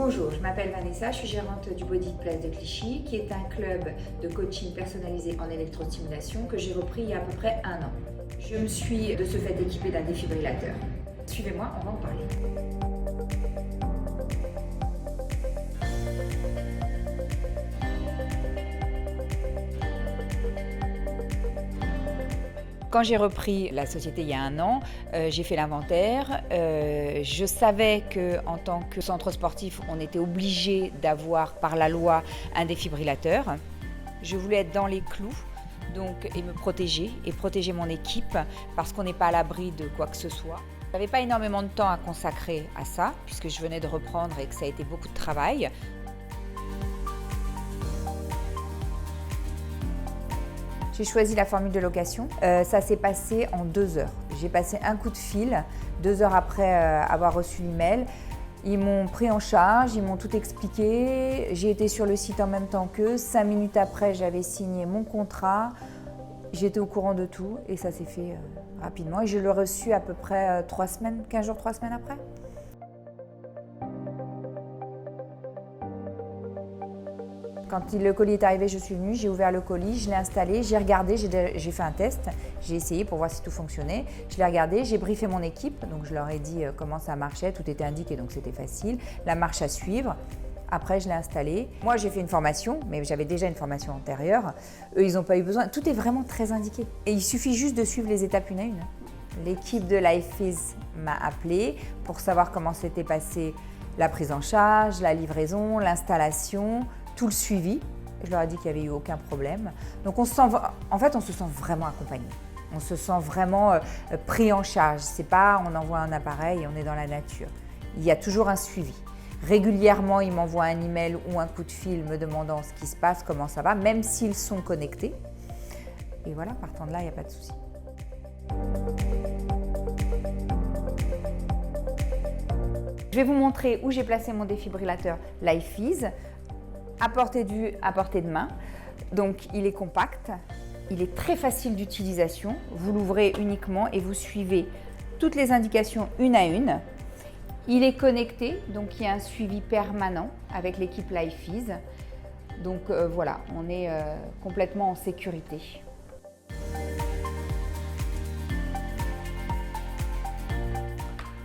Bonjour, je m'appelle Vanessa, je suis gérante du Body Place de Clichy, qui est un club de coaching personnalisé en électrostimulation que j'ai repris il y a à peu près 1 an. Je me suis de ce fait équipée d'un défibrillateur. Suivez-moi, on va en parler. Quand j'ai repris la société il y a 1 an, j'ai fait l'inventaire. Je savais qu'en tant que centre sportif, on était obligé d'avoir par la loi un défibrillateur. Je voulais être dans les clous et me protéger et protéger mon équipe parce qu'on n'est pas à l'abri de quoi que ce soit. Je n'avais pas énormément de temps à consacrer à ça puisque je venais de reprendre et que ça a été beaucoup de travail. J'ai choisi la formule de location. Ça s'est passé en 2 heures. J'ai passé un coup de fil, 2 heures après avoir reçu l'email. Ils m'ont pris en charge, ils m'ont tout expliqué. J'ai été sur le site en même temps qu'eux. 5 minutes après, j'avais signé mon contrat. J'étais au courant de tout et ça s'est fait rapidement. Et je l'ai reçu à peu près 3 semaines, 15 jours, 3 semaines après. Quand le colis est arrivé, je suis venue, j'ai ouvert le colis, je l'ai installé, j'ai regardé, j'ai fait un test, j'ai essayé pour voir si tout fonctionnait. Je l'ai regardé, j'ai briefé mon équipe, donc je leur ai dit comment ça marchait, tout était indiqué donc c'était facile, la marche à suivre. Après, je l'ai installé. Moi, j'ai fait une formation, mais j'avais déjà une formation antérieure. Eux, ils n'ont pas eu besoin. Tout est vraiment très indiqué. Et il suffit juste de suivre les étapes une à une. L'équipe de LifeEase m'a appelée pour savoir comment s'était passée la prise en charge, la livraison, l'installation, tout le suivi. Je leur ai dit qu'il n'y avait eu aucun problème. Donc on se sent vraiment accompagné. On se sent vraiment pris en charge. C'est pas on envoie un appareil et on est dans la nature. Il y a toujours un suivi. Régulièrement, ils m'envoient un email ou un coup de fil me demandant ce qui se passe, comment ça va, même s'ils sont connectés. Et voilà, partant de là, il n'y a pas de souci. Je vais vous montrer où j'ai placé mon défibrillateur LifeEase. À portée de main, donc il est compact, il est très facile d'utilisation, vous l'ouvrez uniquement et vous suivez toutes les indications une à une. Il est connecté, donc il y a un suivi permanent avec l'équipe LifeEase. Donc voilà, on est complètement en sécurité.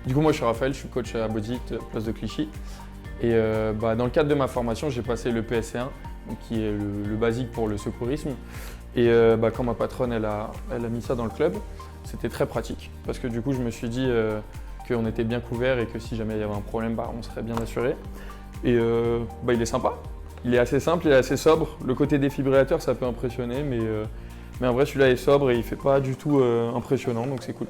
Du coup, moi je suis Raphaël, je suis coach à Body Place de Clichy. Et dans le cadre de ma formation, j'ai passé le PSC1, donc qui est le basique pour le secourisme. Et quand ma patronne elle a mis ça dans le club, c'était très pratique. Parce que du coup, je me suis dit qu'on était bien couvert et que si jamais il y avait un problème, on serait bien assuré. Et il est sympa, il est assez simple, il est assez sobre. Le côté défibrillateur, ça peut impressionner, mais en vrai, celui-là est sobre et il ne fait pas du tout impressionnant, donc c'est cool.